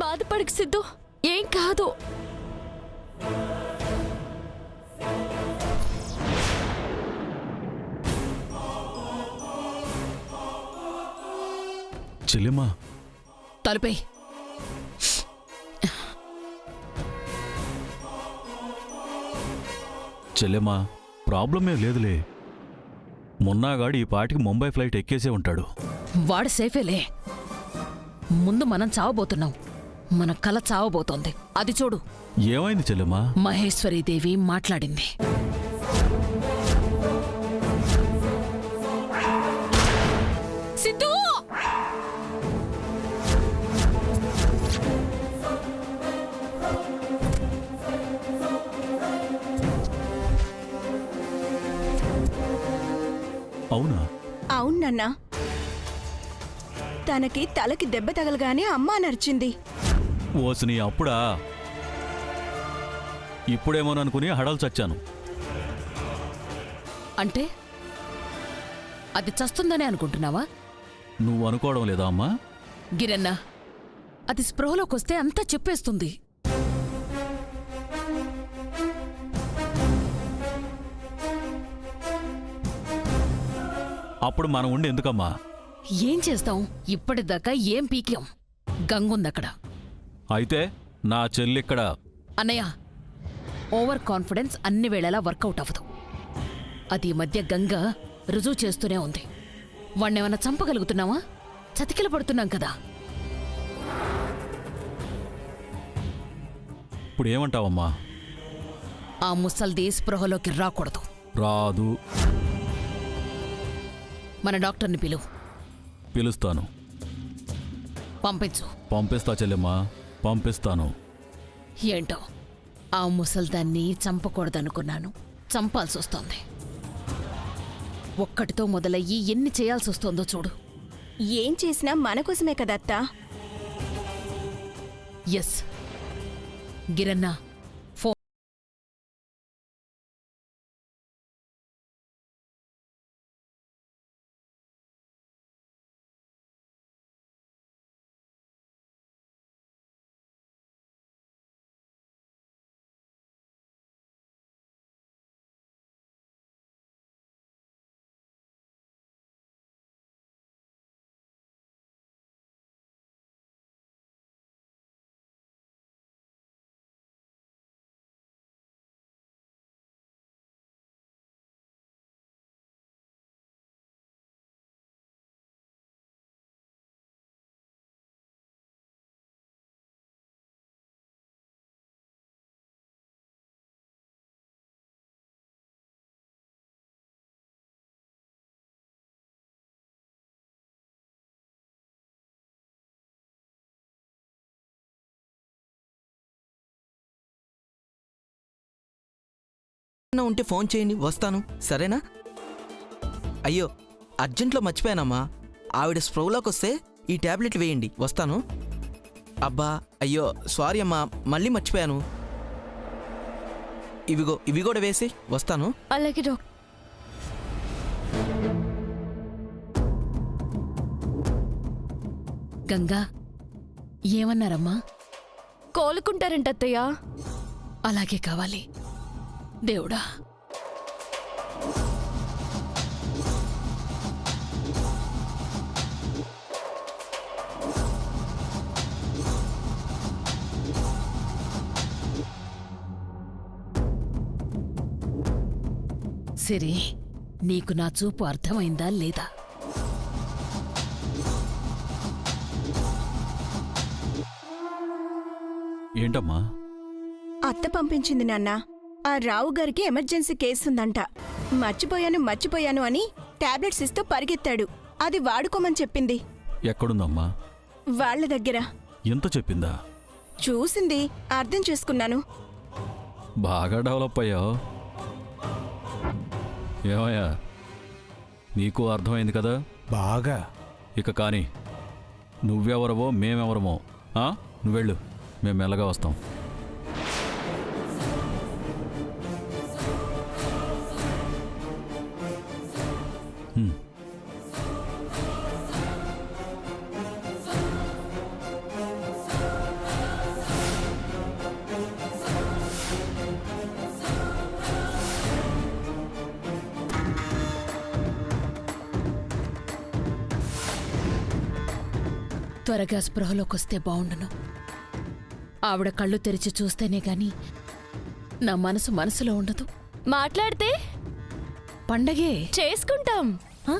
బాధపడకు సిద్ధు, ఏం కాదు. చెల్లెమ్మా, తలుపే. చెల్లెమ్మా, ప్రాబ్లం ఏం లేదులే. మొన్నాగాడు ఈ పాటికి ముంబై ఫ్లైట్ ఎక్కేసే ఉంటాడు. వాడు సేఫేలే. ముందు మనం చావబోతున్నాం. మన కల చావబోతోంది. అది చూడు. ఏమైంది చెల్లెమ్మా? మహేశ్వరీదేవి మాట్లాడింది. సిద్ధు! అవునా? అవునన్నా, తనకి తలకి దెబ్బ తగలగానే అమ్మా నరిచింది. ఓసిని అప్పుడా? ఇప్పుడేమోననుకుని హడలు చచ్చాను. అంటే అది చస్తుందనే అనుకుంటున్నావా? నువ్వు అనుకోవడం లేదా అమ్మా? గిరన్న, అది స్పృహలోకొస్తే అంతా చెప్పేస్తుంది. అప్పుడు మనం ఉండి ఎందుకమ్మా? ఏం చేస్తాం? ఇప్పటిదాకా ఏం పీక్యం? గంగుందక్కడ. అయితే నా చెల్లిక్కడ. అన్నయ్య, ఓవర్ కాన్ఫిడెన్స్ అన్ని వేళలా వర్కౌట్ అవ్వదు. అది ఈ మధ్య గంగ రుజువు చేస్తూనే ఉంది. వాణ్ణేమన్నా చంపగలుగుతున్నావా? చతికిల పడుతున్నాం కదా. ఇప్పుడు ఏమంటావమ్మా? ఆ ముసల్ది స్పృహలోకి రాకూడదు. రాదు. మన డాక్టర్ని పిలుస్తాను. పంపించు. పంపిస్తా చెల్లెమ్మా, పంపిస్తాను. ఏంటో ఆ ముసల్దాన్ని చంపకూడదనుకున్నాను. చంపాల్సొస్తోంది. ఒక్కటితో మొదలయ్యి ఎన్ని చేయాల్సొస్తోందో చూడు. ఏం చేసినా మన కోసమే కదత్తా. Yes గిరన్న, phone. ఉంటే ఫోన్ చేయండి, వస్తాను. సరేనా? అయ్యో, అర్జెంట్లో మర్చిపోయానమ్మా. ఆవిడ స్ప్రోలోకి వస్తే ఈ ట్యాబ్లెట్లు వేయండి, వస్తాను. అబ్బా, అయ్యో సారీ అమ్మా, మళ్ళీ మర్చిపోయాను. ఇవి కూడా వేసి వస్తాను. అలాగే డాక్టర్. గంగా, ఏమన్నారమ్మా? కోలుకుంటారంట అత్తయ్య. అలాగే కావాలి దేవుడా. సిరి, నీకు నా చూపు అర్థమైందా లేదా? ఏంటమ్మా? అత్త పంపించింది నాన్న. ఆ రావు గారికి ఎమర్జెన్సీ కేసుందంట. మర్చిపోయాను అని టాబ్లెట్స్ ఇస్తూ పరిగెత్తాడు. అది వాడుకోమని చెప్పింది. ఎక్కడుందమ్మా? వాళ్ళ దగ్గర. ఎంత చెప్పిందా? చూసింది, అర్థం చేసుకున్నాను. బాగా డెవలప్ అయ్యావు. ఏమయ్యా, నీకు అర్థమైంది కదా? బాగా. ఇక కానీ నువ్వెవరవో మేమెవరమో నువ్వెళ్ళు, మేము మెల్లగా వస్తాం. త్వరగా స్పృహలోకొస్తే బావుండును. ఆవిడ కళ్ళు తెరిచి చూస్తేనే గాని నా మనసు మనసులో ఉండదు. మాట్లాడితే పండగే చేసుకుంటాం. హ?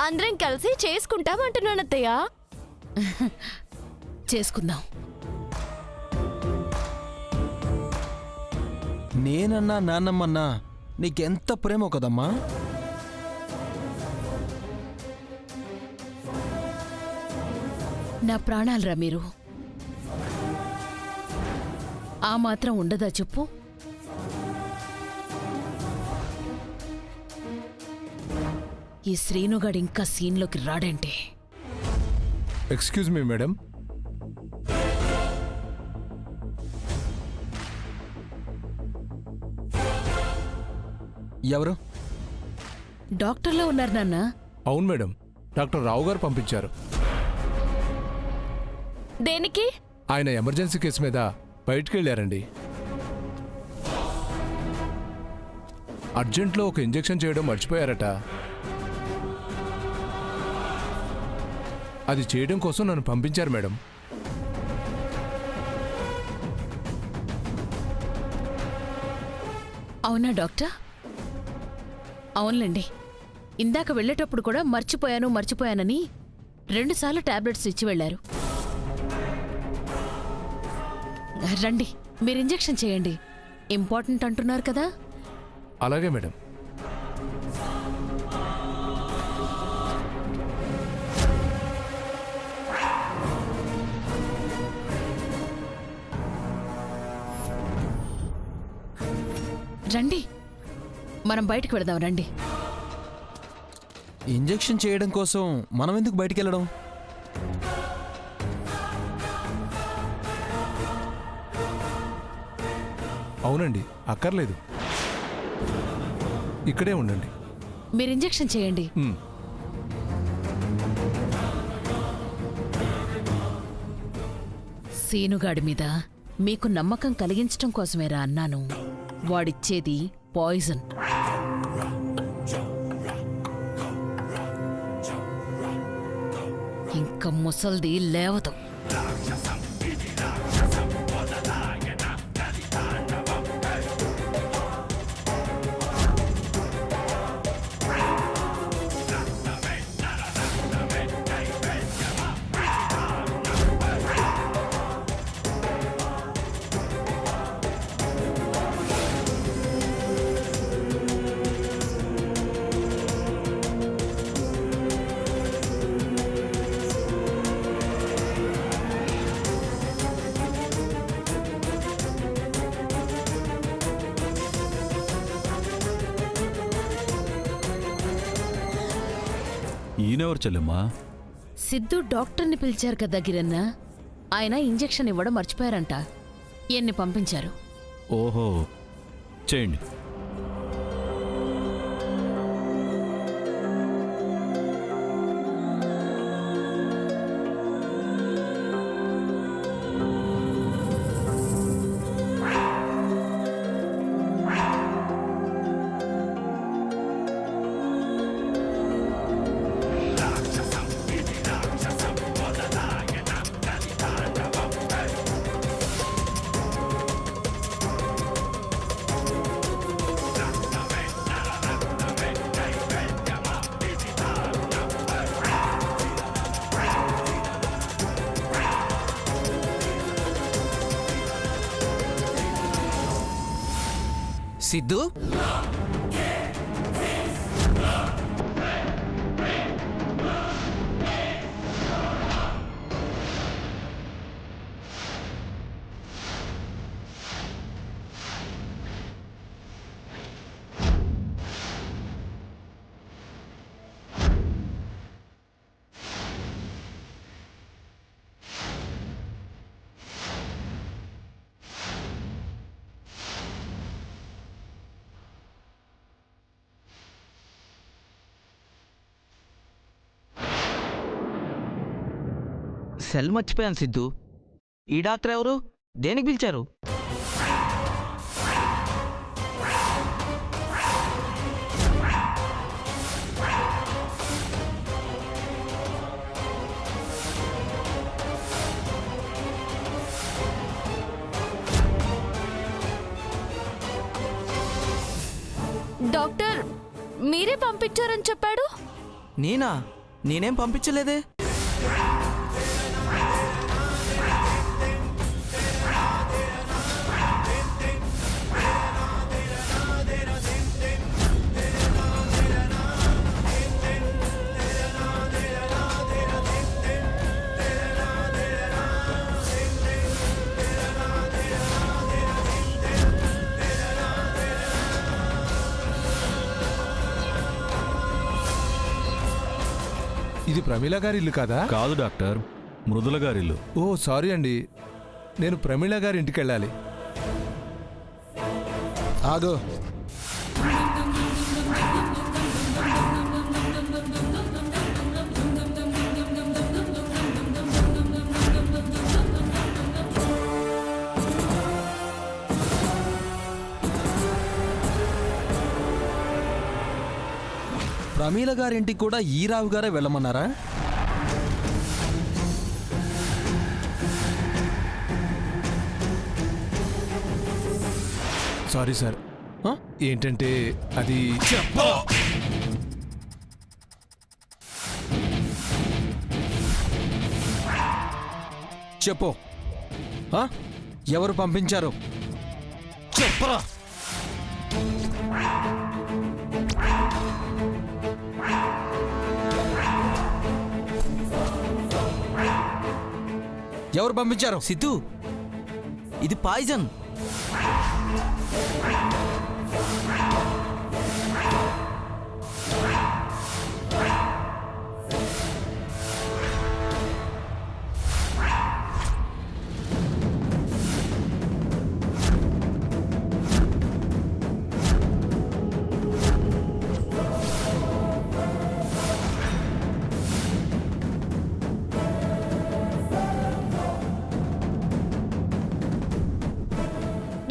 అందరం కలిసి చేసుకుంటాం అంటున్నాను అత్తయ్య. చేసుకుందాం. నేనన్నా నాన్నమ్మన్నా నీకెంత ప్రేమ కదమ్మా. నా ప్రాణాలరా మీరు. ఆ మాత్రం ఉండదా చెప్పు? ఈ శ్రీనుగాడు ఇంకా సీన్లోకి రాడంటే ఎక్స్క్యూజ్ మీ మేడం. ఎవరు? డాక్టర్లో ఉన్నారు నాన్న. అవును మేడం, డాక్టర్ రావు గారు పంపించారు. దేనికి? ఆయన ఎమర్జెన్సీ కేసు మీద బయటికి వెళ్ళారండి. అర్జెంట్లో ఒక ఇంజెక్షన్ చేయడం మర్చిపోయారట. అది చేయడం కోసం నన్ను పంపించారు మేడం. అవునా డాక్టర్? అవునులేండి. ఇందాక వెళ్ళేటప్పుడు కూడా మర్చిపోయానని 2 సార్లు టాబ్లెట్స్ ఇచ్చి వెళ్ళారు. రండి, మీరు ఇంజెక్షన్ చేయండి. ఇంపార్టెంట్ అంటున్నారు కదా. అలాగే మేడం. రండి, మనం బయటకు వెళదాం. రండి. ఇంజెక్షన్ చేయడం కోసం మనం ఎందుకు బయటికి వెళ్ళడం? అవునండి, అక్కర్లేదు, ఇక్కడే ఉండండి. మీరు ఇంజెక్షన్ చేయండి. ఉమ్. సీనుగాడి మీద మీకు నమ్మకం కలిగించటం కోసమేరా అన్నాను. వాడిచ్చేది పాయిజన్. ఇంక ముసల్ది లేవదు. ఈయనెవరు చెల్లెమ్మా? సిద్ధు డాక్టర్ని పిలిచారు కదా గిరన్న. ఆయన ఇంజెక్షన్ ఇవ్వడం మర్చిపోయారంట. ఎన్ని పంపించారు. ఓహో, చేయండి. సిద్ధు, సెల్ మర్చిపోయాను. సిద్ధు, ఈ డాక్టర్ ఎవరు? దేనికి పిలిచారు? డాక్టర్ మీరే పంపించారని చెప్పాడు. నేనేం పంపించలేదే. ఇది ప్రమీల గారి ఇల్లు కాదా? కాదు డాక్టర్, మృదుల గారిల్లు. ఓ సారీ అండి, నేను ప్రమీల గారి ఇంటికి వెళ్ళాలి. ఆగు. ప్రమీల గారింటికి కూడా ఈ రావు గారే వెళ్ళమన్నారా? Sorry sir. ఆ? ఏంటంటే అది చెప్పు. ఆ? ఎవరు పంపించారు? చెప్పరా. ఎవరు పంపించారు? సిద్ధు, ఇది పాయిజన్.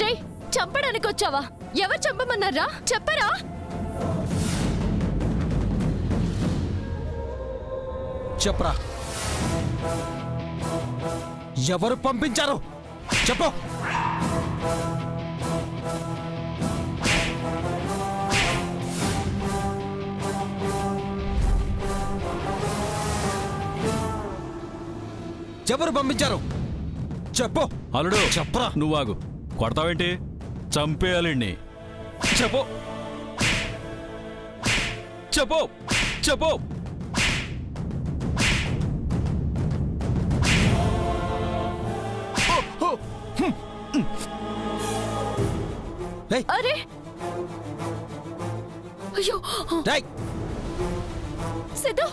రే చంపడానికి వచ్చావా? ఎవరు చంపమన్నారా? చెప్పరా? చెప్పరా. ఎవరు పంపించారు? చెప్పు. ఎవరు పంపించారు? చెప్పు. అల్లుడు చెప్పరా. నువ్వాగు. కొడతావేంటి? చంపేయాలండి. చెప్పు చెప్పు చెప్పు. ఏయ్, అరే అయ్యో ఏయ్, సిద్ధు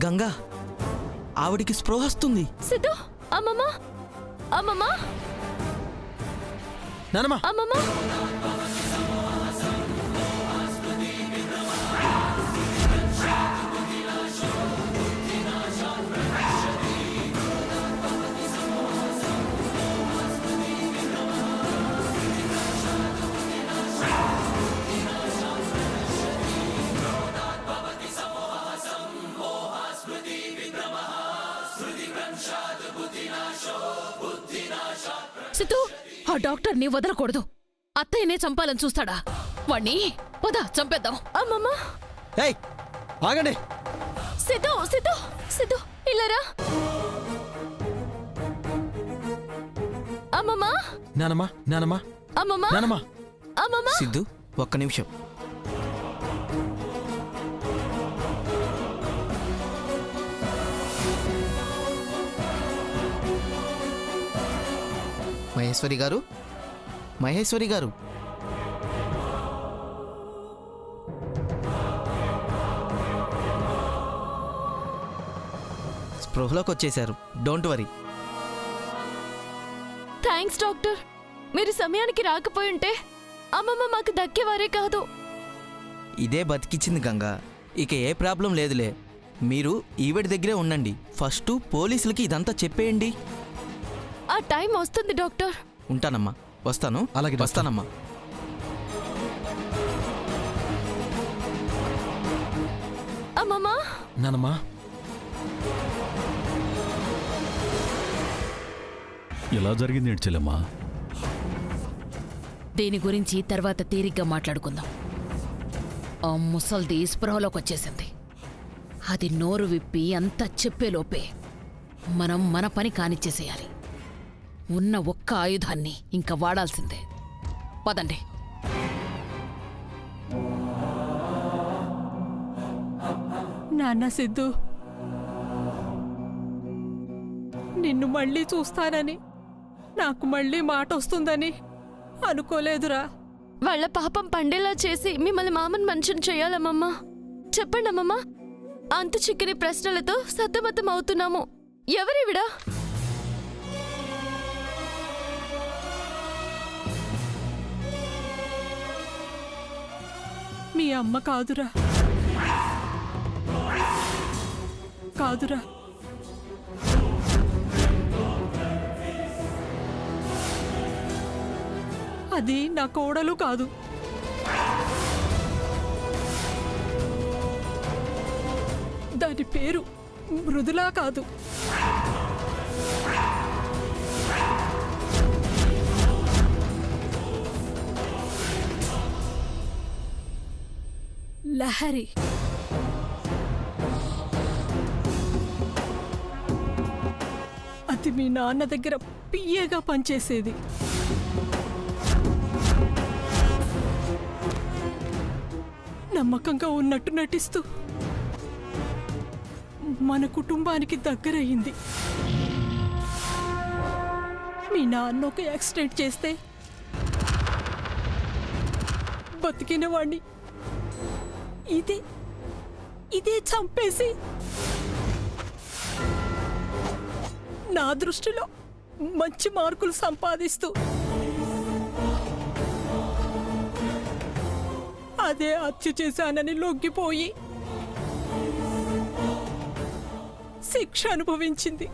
గంగా, ఆవిడికి స్పృహ వస్తుంది. సిద్ధు అమ్మమ్మ అమ్మమ్మ నానమ్మ. అమ్మమ్మ సిద్ధు, ఆ డాక్టర్ని వదలకూడదు. అత్తయ్యనే చంపాలని చూస్తాడా? వాణ్ణి పద చంపేద్దాం. అమ్మమ్మ ఏయ్, ఆగండి. సిద్ధు సిద్ధు సిద్ధు ఇల్లరా. అమ్మమ్మ నానమ్మ, నానమ్మ, అమ్మమ్మ నానమ్మ. అమ్మమ్మ సిద్ధు, ఒక్క నిమిషం. మహేశ్వరి గారు, మహేశ్వరి గారు, స్పృహలోకి వచ్చేశారు. Don't worry. Thanks doctor. మీరు సమయానికి రాకపోయింటే అమ్మమ్మ మాకు దక్కేవారే కాదు. ఇదే బతికిచ్చింది గంగా. ఇక ఏ ప్రాబ్లం లేదులే. మీరు ఈవిడ దగ్గరే ఉండండి. ఫస్ట్ పోలీసులకి ఇదంతా చెప్పేయండి. ఆ టైం వస్తుంది డాక్టర్. ఉంటానమ్మా, వస్తాను. అలాగే డాక్టర్. వస్తానమ్మా. అమ్మమ్మ నానమ్మ, ఇలా జరిగింది ఏంటి చెల్లెమ్మా? దీని గురించి తర్వాత తీరిగ్గా మాట్లాడుకుందాం. ఆ ముసల్ది స్పృహలోకి వచ్చేసింది. అది నోరు విప్పి అంతా చెప్పేలోపే మనం మన పని కానిచ్చేసేయాలి. ఉన్న ఒక్క ఆయుధాన్ని ఇంకా వాడాల్సిందే. పదండి. నాన్న సిద్ధు, నిన్ను మళ్ళీ చూస్తానని, నాకు మళ్ళీ మాట వస్తుందని అనుకోలేదురా. వాళ్ళ పాపం పండేలా చేసి మిమ్మల్ని మామని మనిషిని చెయ్యాలమ్మమ్మా. చెప్పండి అమ్మమ్మా. అంతు చిక్కని ప్రశ్నలతో సతమతం అవుతున్నాము. ఎవరివిడా? మీ అమ్మ కాదురా, కాదురా. అది నా కోడలు కాదు. దాని పేరు మృదులా కాదు. లహరి. అది మీ నాన్న దగ్గర పియ్యగా పనిచేసేది. నమ్మకంగా ఉన్నట్టు నటిస్తూ మన కుటుంబానికి దగ్గరయ్యింది. మీ నాన్న ఒక యాక్సిడెంట్ చేస్తే బతికిన వాణ్ణి ఇదే చంపేసి నా దృష్టిలో మంచి మార్కులు సంపాదిస్తూ అదే హత్య చేశానని లొంగిపోయి శిక్ష అనుభవించింది.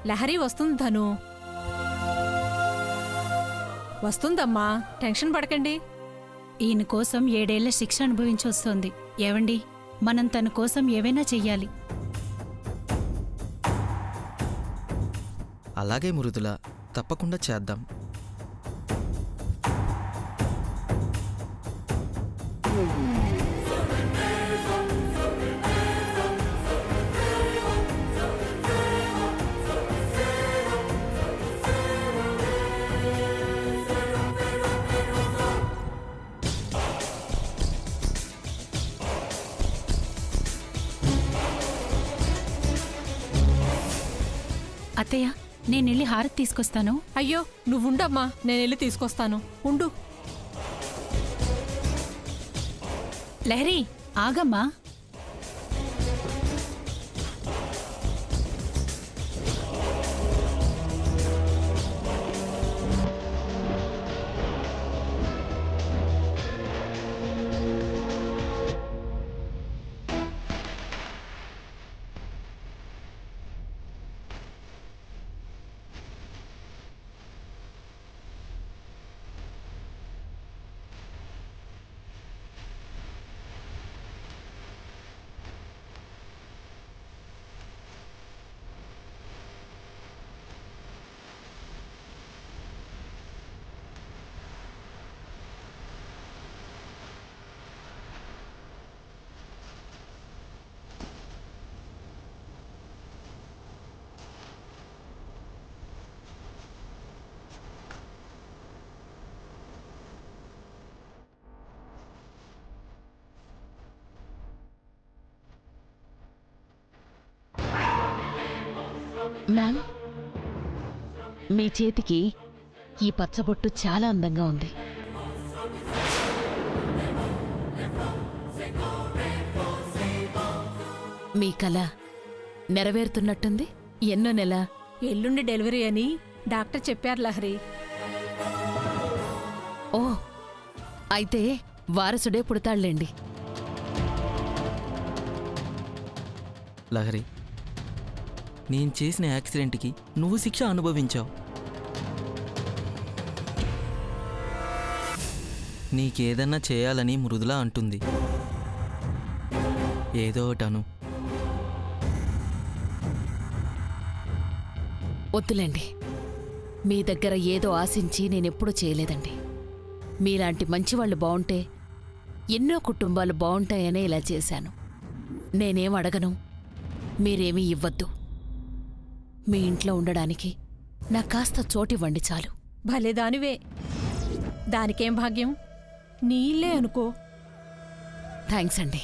లహరి వస్తుంది ధను. వస్తుందమ్మా, టెన్షన్ పడకండి. ఈయన కోసం 7 ఏళ్ల శిక్ష అనుభవించి వస్తోంది. ఏవండి, మనం తన కోసం ఏవైనా చెయ్యాలి. అలాగే మృదుల, తప్పకుండా చేద్దాం. అత్తయ్య, నేనెళ్ళి హారతి తీసుకొస్తాను. అయ్యో, నువ్వుండమ్మా, నేనెళ్ళి తీసుకొస్తాను. ఉండు. లహరి, ఆగమ్మా. మ్యామ్, మీ చేతికి ఈ పచ్చబొట్టు చాలా అందంగా ఉంది. మీ కళ నెరవేరుతున్నట్టుంది. ఎన్నో నెల? ఎల్లుండి డెలివరీ అని డాక్టర్ చెప్పారు లహరి. ఓ, అయితే వారసుడే పుడతాళ్లేండి. లహరి, నేను చేసిన యాక్సిడెంట్కి నువ్వు శిక్ష అనుభవించావు. నీకేదన్నా చేయాలని మృదులా అంటుంది. ఏదో ఒకటను. వద్దులేండి, మీ దగ్గర ఏదో ఆశించి నేనెప్పుడూ చేయలేదండి. మీలాంటి మంచివాళ్ళు బావుంటే ఎన్నో కుటుంబాలు బావుంటాయనే ఇలా చేశాను. నేనేం అడగను, మీరేమీ ఇవ్వద్దు. మీ ఇంట్లో ఉండడానికి నాకు కాస్త చోటివ్వండి చాలు. భలేదానివే. దానికేం భాగ్యం, నీ ఇల్లే అనుకో. థ్యాంక్స్ అండి.